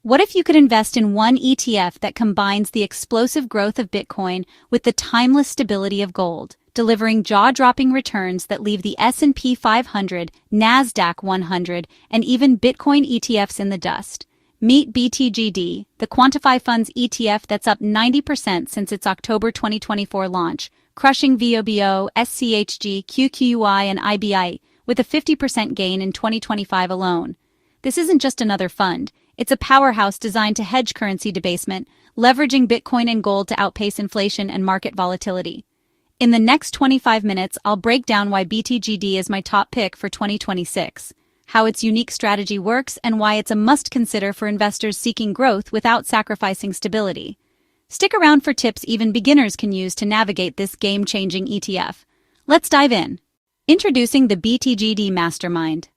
What if you could invest in one ETF that combines the explosive growth of Bitcoin with the timeless stability of gold, delivering jaw-dropping returns that leave the S&P 500, NASDAQ 100, and even Bitcoin ETFs in the dust? Meet BTGD, the Quantify Fund's ETF that's up 90% since its October 2024 launch, crushing VOO, SCHG, QQQI, and IBIT with a 50% gain in 2025 alone. This isn't just another fund. It's a powerhouse designed to hedge currency debasement, leveraging Bitcoin and gold to outpace inflation and market volatility. In the next 25 minutes, I'll break down why BTGD is my top pick for 2026, how its unique strategy works, and why it's a must-consider for investors seeking growth without sacrificing stability. Stick around for tips even beginners can use to navigate this game-changing ETF. Let's dive in. Introducing the BTGD Mastermind.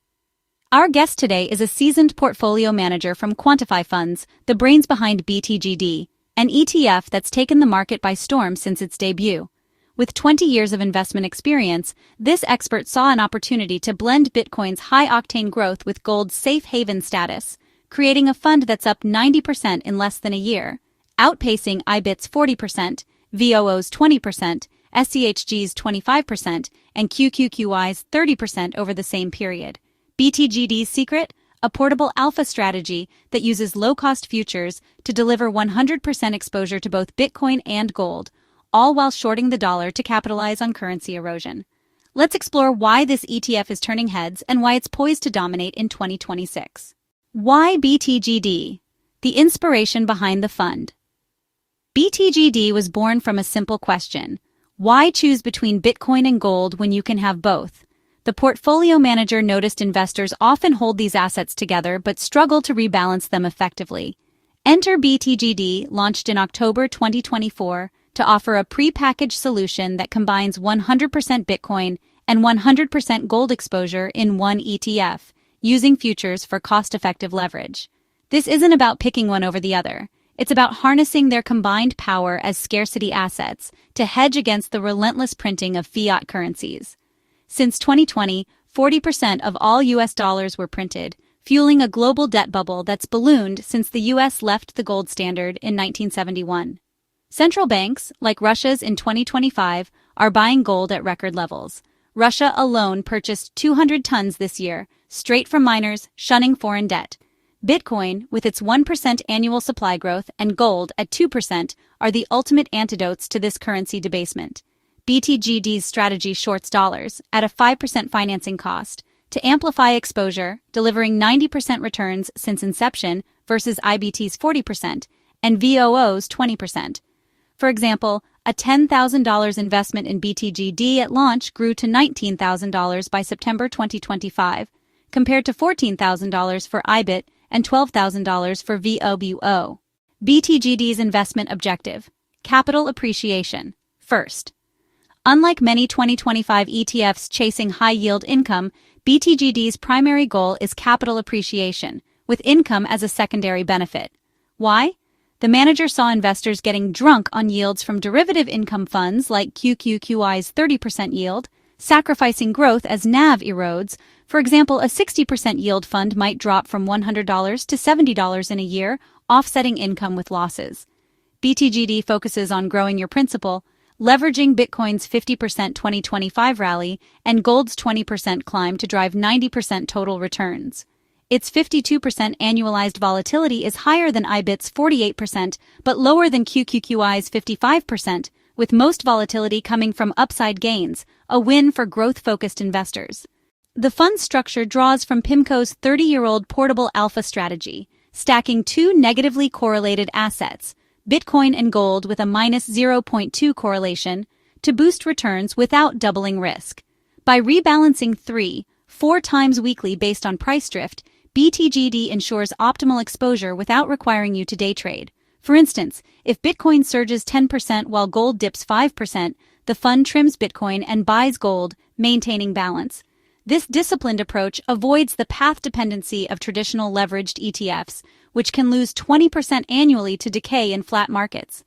Our guest today is a seasoned portfolio manager from Quantify Funds, the brains behind BTGD, an ETF that's taken the market by storm since its debut. With 20 years of investment experience, this expert saw an opportunity to blend Bitcoin's high-octane growth with gold's safe haven status, creating a fund that's up 90% in less than a year, outpacing IBIT's 40%, VOO's 20%, SCHG's 25%, and QQQI's 30% over the same period. BTGD's secret? A portable alpha strategy that uses low-cost futures to deliver 100% exposure to both Bitcoin and gold, all while shorting the dollar to capitalize on currency erosion. Let's explore why this ETF is turning heads and why it's poised to dominate in 2026. Why BTGD? The inspiration behind the fund. BTGD was born from a simple question. Why choose between Bitcoin and gold when you can have both? The portfolio manager noticed investors often hold these assets together but struggle to rebalance them effectively. Enter BTGD, launched in October 2024, to offer a pre-packaged solution that combines 100% Bitcoin and 100% gold exposure in one ETF, using futures for cost-effective leverage. This isn't about picking one over the other. It's about harnessing their combined power as scarcity assets to hedge against the relentless printing of fiat currencies. Since 2020, 40% of all U.S. dollars were printed, fueling a global debt bubble that's ballooned since the U.S. left the gold standard in 1971. Central banks, like Russia's in 2025, are buying gold at record levels. Russia alone purchased 200 tons this year, straight from miners, shunning foreign debt. Bitcoin, with its 1% annual supply growth, and gold at 2%, are the ultimate antidotes to this currency debasement. BTGD's strategy shorts dollars at a 5% financing cost to amplify exposure, delivering 90% returns since inception versus IBT's 40% and VOO's 20%. For example, a $10,000 investment in BTGD at launch grew to $19,000 by September 2025, compared to $14,000 for IBIT and $12,000 for VOO. BTGD's investment objective: capital appreciation. First, unlike many 2025 ETFs chasing high-yield income, BTGD's primary goal is capital appreciation, with income as a secondary benefit. Why? The manager saw investors getting drunk on yields from derivative income funds like QQQI's 30% yield, sacrificing growth as NAV erodes. For example, a 60% yield fund might drop from $100 to $70 in a year, offsetting income with losses. BTGD focuses on growing your principal, leveraging Bitcoin's 50% 2025 rally and gold's 20% climb to drive 90% total returns. Its 52% annualized volatility is higher than IBIT's 48%, but lower than QQQI's 55%, with most volatility coming from upside gains, a win for growth-focused investors. The fund structure draws from PIMCO's 30-year-old portable alpha strategy, stacking two negatively correlated assets, Bitcoin and gold with a minus 0.2 correlation, to boost returns without doubling risk. By rebalancing 3-4 times weekly based on price drift, BTGD ensures optimal exposure without requiring you to day trade. For instance, if Bitcoin surges 10% while gold dips 5%, the fund trims Bitcoin and buys gold, maintaining balance. This disciplined approach avoids the path dependency of traditional leveraged ETFs, which can lose 20% annually to decay in flat markets.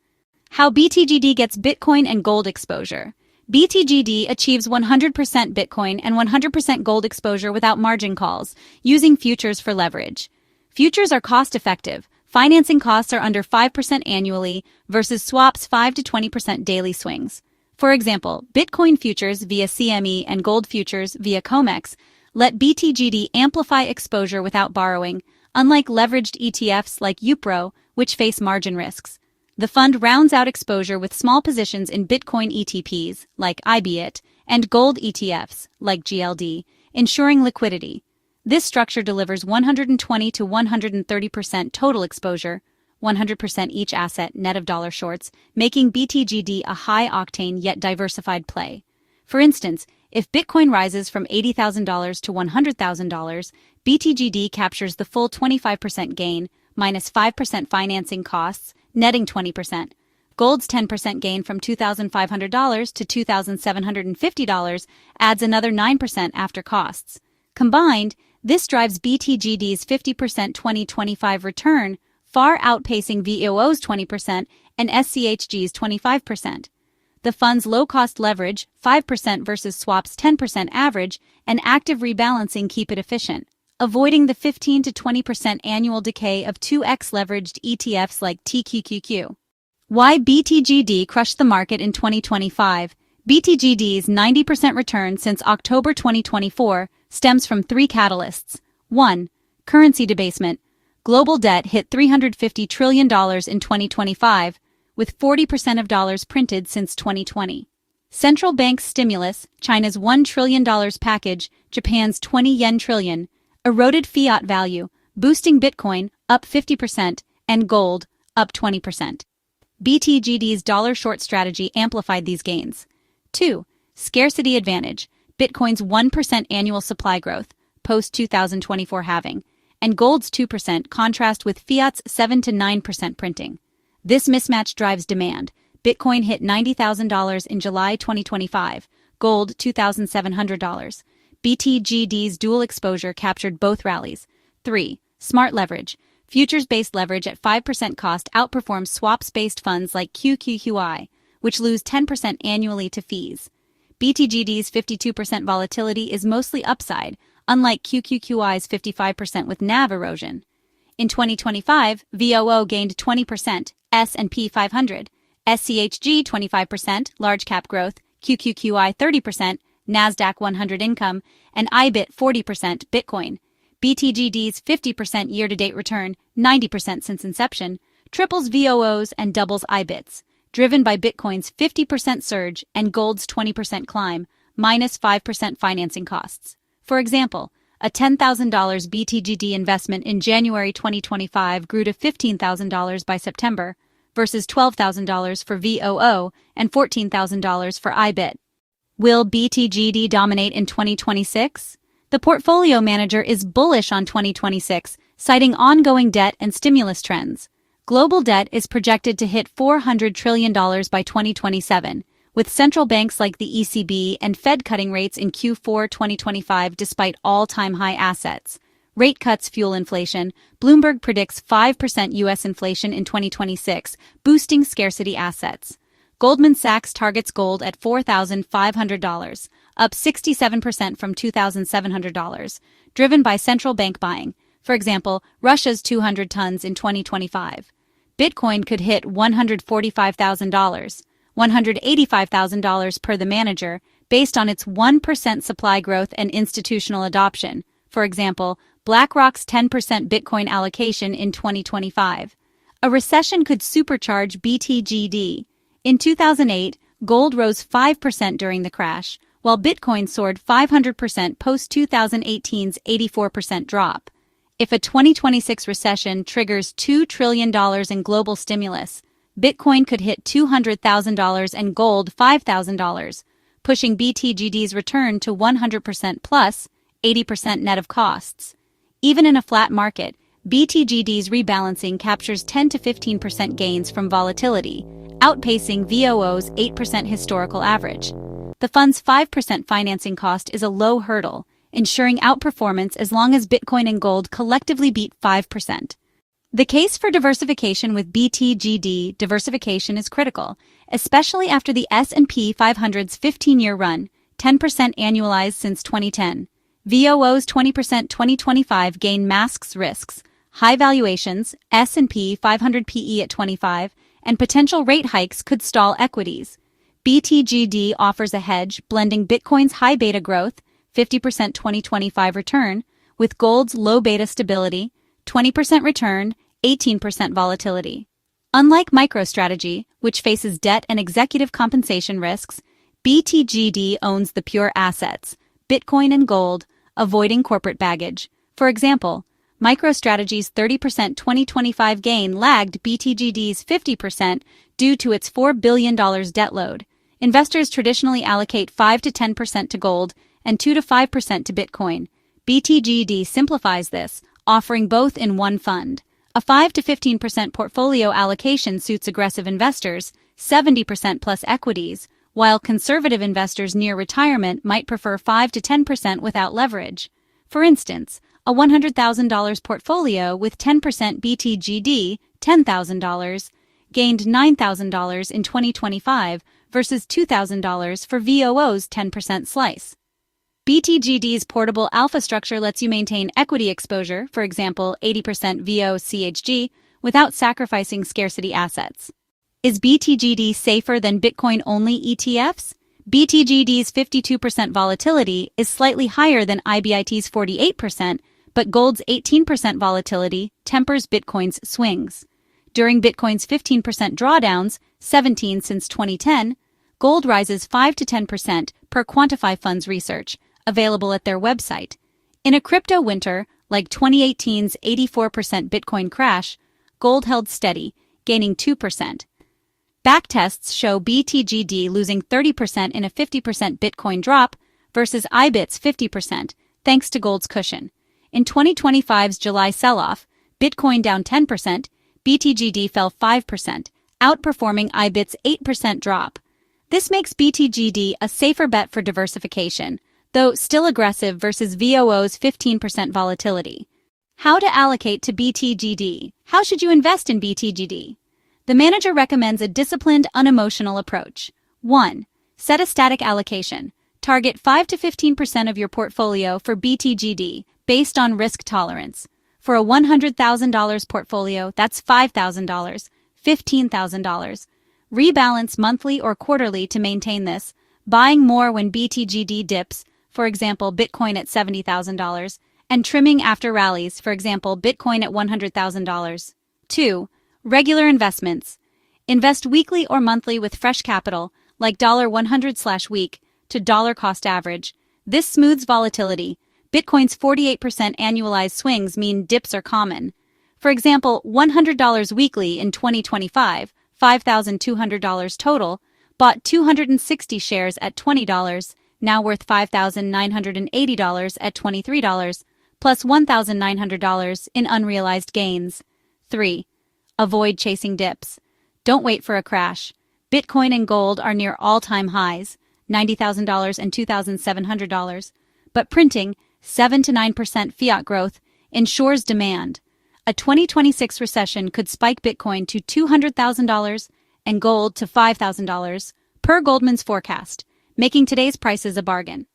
How BTGD gets Bitcoin and gold exposure. BTGD achieves 100% Bitcoin and 100% gold exposure without margin calls, using futures for leverage. Futures are cost-effective, Financing costs are under 5% annually versus swaps 5 to 20% daily swings. For example, Bitcoin futures via CME and gold futures via COMEX let BTGD amplify exposure without borrowing, unlike leveraged ETFs like UPRO, which face margin risks. The fund rounds out exposure with small positions in Bitcoin ETPs, like IBIT, and gold ETFs, like GLD, ensuring liquidity. This structure delivers 120 to 130% total exposure, 100% each asset net of dollar shorts, making BTGD a high-octane yet diversified play. For instance, if Bitcoin rises from $80,000 to $100,000, BTGD captures the full 25% gain, minus 5% financing costs, netting 20%. Gold's 10% gain from $2,500 to $2,750 adds another 9% after costs. Combined, this drives BTGD's 50% 2025 return, far outpacing VOO's 20% and SCHG's 25%. The fund's low-cost leverage, 5% versus swap's 10% average, and active rebalancing keep it efficient, avoiding the 15 to 20% annual decay of 2x leveraged ETFs like QQQI. Why BTGD crushed the market in 2025? BTGD's 90% return since October 2024 stems from three catalysts. 1. Currency debasement. Global debt hit $350 trillion in 2025, with 40% of dollars printed since 2020. Central bank stimulus, China's $1 trillion package, Japan's 20 yen trillion, eroded fiat value, boosting Bitcoin up 50% and gold up 20%. BTGD's dollar short strategy amplified these gains. 2. Scarcity advantage. Bitcoin's 1% annual supply growth, post-2024 halving, and gold's 2% contrast with fiat's 7 to 9% printing. This mismatch drives demand. Bitcoin hit $90,000 in July 2025, gold $2,700. BTGD's dual exposure captured both rallies. 3. Smart leverage. Futures-based leverage at 5% cost outperforms swaps-based funds like QQQI, which lose 10% annually to fees. BTGD's 52% volatility is mostly upside, unlike QQQI's 55% with NAV erosion. In 2025, VOO gained 20%, S&P 500, SCHG 25%, large cap growth, QQQI 30%, NASDAQ 100 income, and IBIT 40% Bitcoin. BTGD's 50% year-to-date return, 90% since inception, triples VOO's and doubles IBIT's, driven by Bitcoin's 50% surge and gold's 20% climb, minus 5% financing costs. For example, a $10,000 BTGD investment in January 2025 grew to $15,000 by September, versus $12,000 for VOO and $14,000 for IBIT. Will BTGD dominate in 2026? The portfolio manager is bullish on 2026, citing ongoing debt and stimulus trends. Global debt is projected to hit $400 trillion by 2027, with central banks like the ECB and Fed cutting rates in Q4 2025 despite all-time high assets. Rate cuts fuel inflation. Bloomberg predicts 5% U.S. inflation in 2026, boosting scarcity assets. Goldman Sachs targets gold at $4,500, up 67% from $2,700, driven by central bank buying. For example, Russia's 200 tons in 2025. Bitcoin could hit $145,000, $185,000 per the manager, based on its 1% supply growth and institutional adoption. For example, BlackRock's 10% Bitcoin allocation in 2025. A recession could supercharge BTGD. In 2008, gold rose 5% during the crash, while Bitcoin soared 500% post-2018's 84% drop. If a 2026 recession triggers $2 trillion in global stimulus, Bitcoin could hit $200,000 and gold $5,000, pushing BTGD's return to 100% plus 80% net of costs. Even in a flat market, BTGD's rebalancing captures 10 to 15% gains from volatility, outpacing VOO's 8% historical average. The fund's 5% financing cost is a low hurdle, ensuring outperformance as long as Bitcoin and gold collectively beat 5%. The case for diversification with BTGD diversification is critical, especially after the S&P 500's 15-year run, 10% annualized since 2010. VOO's 20% 2025 gain masks risks, high valuations, S&P 500 PE at 25, and potential rate hikes could stall equities. BTGD offers a hedge, blending Bitcoin's high beta growth, 50% 2025 return, with gold's low beta stability, 20% return, 18% volatility. Unlike MicroStrategy, which faces debt and executive compensation risks, BTGD owns the pure assets, Bitcoin and gold, avoiding corporate baggage. For example, MicroStrategy's 30% 2025 gain lagged BTGD's 50% due to its $4 billion debt load. Investors traditionally allocate 5 to 10% to gold and 2 to 5% to Bitcoin. BTGD simplifies this, offering both in one fund. A 5 to 15% portfolio allocation suits aggressive investors, 70% plus equities, while conservative investors near retirement might prefer 5 to 10% without leverage. For instance, a $100,000 portfolio with 10% BTGD, $10,000, gained $9,000 in 2025 versus $2,000 for VOO's 10% slice. BTGD's portable alpha structure lets you maintain equity exposure, for example, 80% VOO SCHG, without sacrificing scarcity assets. Is BTGD safer than Bitcoin-only ETFs? BTGD's 52% volatility is slightly higher than IBIT's 48%, but gold's 18% volatility tempers Bitcoin's swings. During Bitcoin's 15% drawdowns, 17 since 2010, gold rises 5 to 10% per Quantify Fund's research, available at their website. In a crypto winter, like 2018's 84% Bitcoin crash, gold held steady, gaining 2%. Backtests show BTGD losing 30% in a 50% Bitcoin drop versus IBIT's 50%, thanks to gold's cushion. In 2025's July sell-off, Bitcoin down 10%, BTGD fell 5%, outperforming IBIT's 8% drop. This makes BTGD a safer bet for diversification, though still aggressive versus VOO's 15% volatility. How to allocate to BTGD? How should you invest in BTGD? The manager recommends a disciplined, unemotional approach. 1. Set a static allocation. Target 5 to 15% of your portfolio for BTGD based on risk tolerance. For a $100,000 portfolio, that's $5,000, $15,000. Rebalance monthly or quarterly to maintain this, buying more when BTGD dips, for example, Bitcoin at $70,000, and trimming after rallies, for example, Bitcoin at $100,000. 2. Regular investments. Invest weekly or monthly with fresh capital, like $100/week, to dollar cost average. This smooths volatility. Bitcoin's 48% annualized swings mean dips are common. For example, $100 weekly in 2025, $5,200 total, bought 260 shares at $20, now worth $5,980 at $23, plus $1,900 in unrealized gains. 3. Avoid chasing dips. Don't wait for a crash. Bitcoin and gold are near all-time highs, $90,000 and $2,700, but printing 7 to 9% fiat growth ensures demand. A 2026 recession could spike Bitcoin to $200,000 and gold to $5,000, per Goldman's forecast, making today's prices a bargain.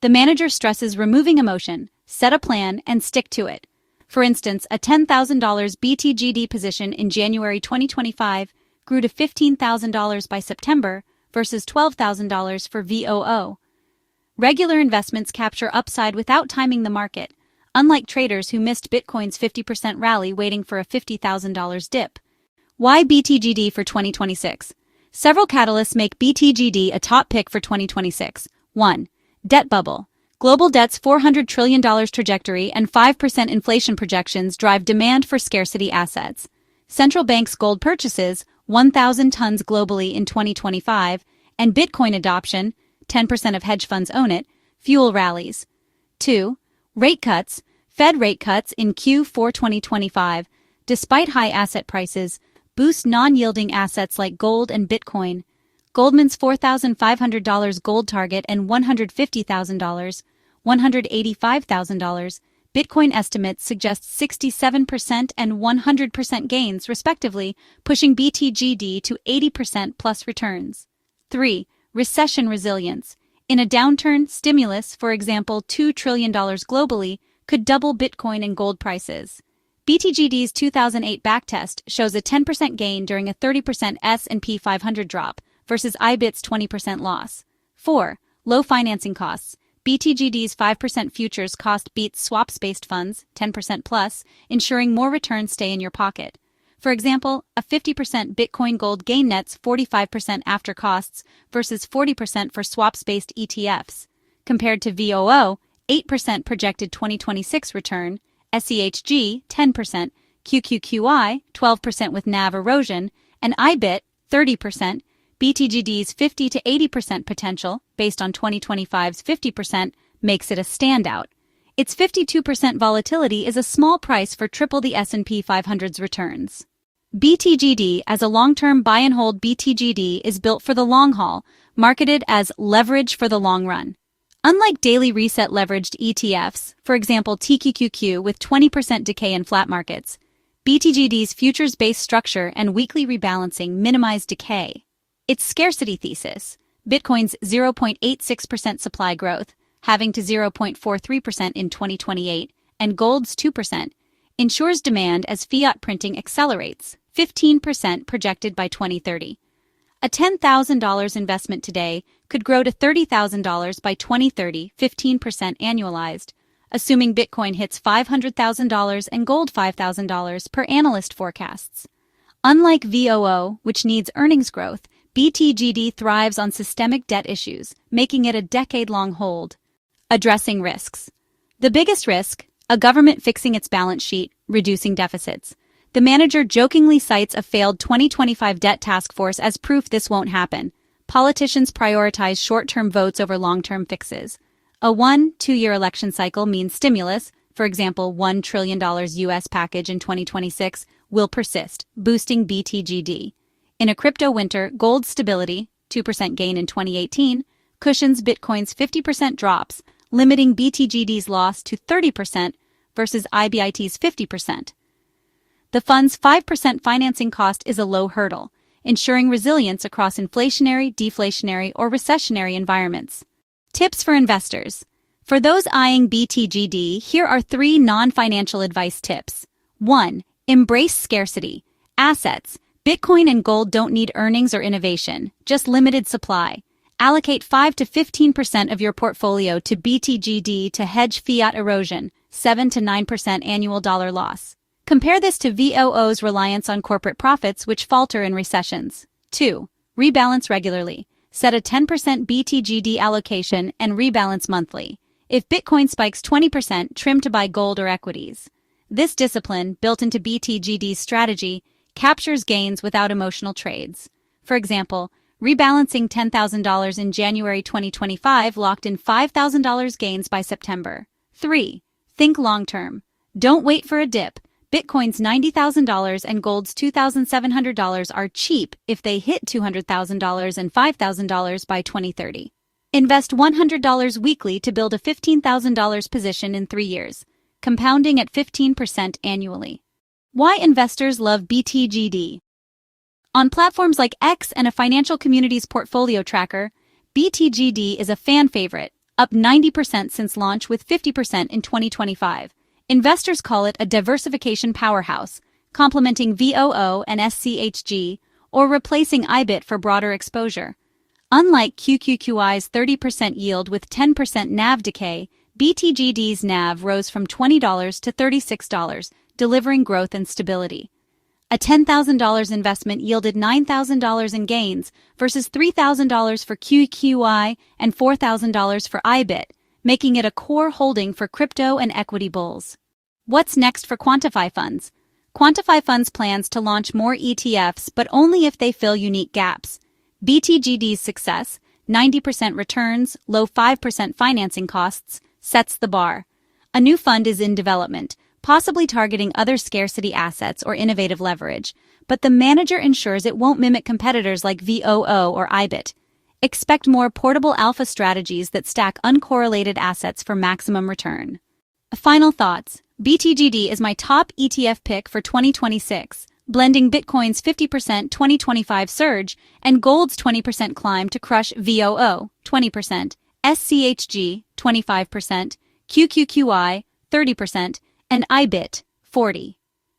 The manager stresses removing emotion, set a plan, and stick to it. For instance, a $10,000 BTGD position in January 2025 grew to $15,000 by September versus $12,000 for VOO. Regular investments capture upside without timing the market, unlike traders who missed Bitcoin's 50% rally waiting for a $50,000 dip. Why BTGD for 2026? Several catalysts make BTGD a top pick for 2026. 1. Debt bubble. Global debt's $400 trillion trajectory and 5% inflation projections drive demand for scarcity assets. Central banks' gold purchases, 1,000 tons globally in 2025, and Bitcoin adoption, 10% of hedge funds own it, fuel rallies. 2. Rate cuts. Fed rate cuts in Q4 2025, despite high asset prices, boost non-yielding assets like gold and Bitcoin. Goldman's $4,500 gold target and $150,000, $185,000. Bitcoin estimates suggest 67% and 100% gains, respectively, pushing BTGD to 80% plus returns. 3. Recession resilience. In a downturn, stimulus, for example, $2 trillion globally, could double Bitcoin and gold prices. BTGD's 2008 backtest shows a 10% gain during a 30% S&P 500 drop versus IBIT's 20% loss. 4. Low financing costs. BTGD's 5% futures cost beats swaps-based funds, 10% plus, ensuring more returns stay in your pocket. For example, a 50% Bitcoin Gold gain nets 45% after costs versus 40% for swaps-based ETFs. Compared to VOO, 8% projected 2026 return, SCHG 10%, QQQI 12% with NAV erosion, and IBIT 30%, BTGD's 50 to 80% potential, based on 2025's 50%, makes it a standout. Its 52% volatility is a small price for triple the S&P 500's returns. BTGD as a long-term buy-and-hold. BTGD is built for the long haul, marketed as leverage for the long run. Unlike daily reset leveraged ETFs, for example TQQQ with 20% decay in flat markets, BTGD's futures-based structure and weekly rebalancing minimize decay. Its scarcity thesis, Bitcoin's 0.86% supply growth, halving to 0.43% in 2028, and gold's 2%, ensures demand as fiat printing accelerates, 15% projected by 2030. A $10,000 investment today could grow to $30,000 by 2030, 15% annualized, assuming Bitcoin hits $500,000 and gold $5,000 per analyst forecasts. Unlike VOO, which needs earnings growth, BTGD thrives on systemic debt issues, making it a decade-long hold. Addressing risks. The biggest risk, a government fixing its balance sheet, reducing deficits. The manager jokingly cites a failed 2025 debt task force as proof this won't happen. Politicians prioritize short-term votes over long-term fixes. A 1-2-year election cycle means stimulus, for example $1 trillion US package in 2026, will persist, boosting BTGD. In a crypto winter, gold's stability, 2% gain in 2018, cushions Bitcoin's 50% drops, limiting BTGD's loss to 30% versus IBIT's 50%. The fund's 5% financing cost is a low hurdle, ensuring resilience across inflationary, deflationary, or recessionary environments. Tips for investors. For those eyeing BTGD, here are 3 non-financial advice tips. 1. Embrace scarcity. Assets. Bitcoin and gold don't need earnings or innovation, just limited supply. Allocate 5 to 15% of your portfolio to BTGD to hedge fiat erosion, 7 to 9% annual dollar loss. Compare this to VOO's reliance on corporate profits, which falter in recessions. 2. Rebalance regularly. Set a 10% BTGD allocation and rebalance monthly. If Bitcoin spikes 20%, trim to buy gold or equities. This discipline, built into BTGD's strategy, captures gains without emotional trades. For example, rebalancing $10,000 in January 2025 locked in $5,000 gains by September. 3. Think long-term. Don't wait for a dip. Bitcoin's $90,000 and gold's $2,700 are cheap if they hit $200,000 and $5,000 by 2030. Invest $100 weekly to build a $15,000 position in 3 years, compounding at 15% annually. Why investors love BTGD. On platforms like X and a financial community's portfolio tracker, BTGD is a fan favorite, up 90% since launch with 50% in 2025. Investors call it a diversification powerhouse, complementing VOO and SCHG, or replacing IBIT for broader exposure. Unlike QQQI's 30% yield with 10% NAV decay, BTGD's NAV rose from $20 to $36, delivering growth and stability. A $10,000 investment yielded $9,000 in gains versus $3,000 for QQQI and $4,000 for IBIT, making it a core holding for crypto and equity bulls. What's next for Quantify Funds? Quantify Funds plans to launch more ETFs, but only if they fill unique gaps. BTGD's success, 90% returns, low 5% financing costs, sets the bar. A new fund is in development, possibly targeting other scarcity assets or innovative leverage, but the manager ensures it won't mimic competitors like VOO or IBIT. Expect more portable alpha strategies that stack uncorrelated assets for maximum return. Final thoughts. BTGD is my top ETF pick for 2026, blending Bitcoin's 50% 2025 surge and gold's 20% climb to crush VOO, 20%, SCHG, 25%, QQQI, 30%, and IBIT, 40%.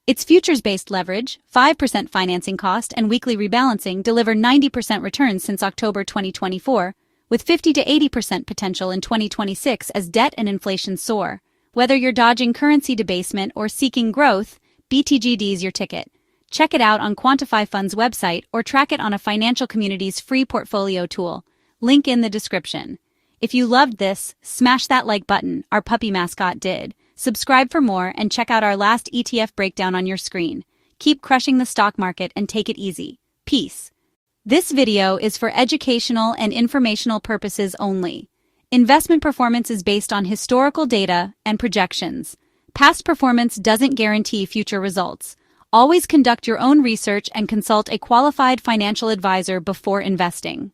Its futures-based leverage, 5% financing cost, and weekly rebalancing deliver 90% returns since October 2024, with 50 to 80% potential in 2026 as debt and inflation soar. Whether you're dodging currency debasement or seeking growth, BTGD's your ticket. Check it out on Quantify Fund's website or track it on a financial community's free portfolio tool. Link in the description. If you loved this, smash that like button, our puppy mascot did. Subscribe for more and check out our last ETF breakdown on your screen. Keep crushing the stock market and take it easy. Peace. This video is for educational and informational purposes only. Investment performance is based on historical data and projections. Past performance doesn't guarantee future results. Always conduct your own research and consult a qualified financial advisor before investing.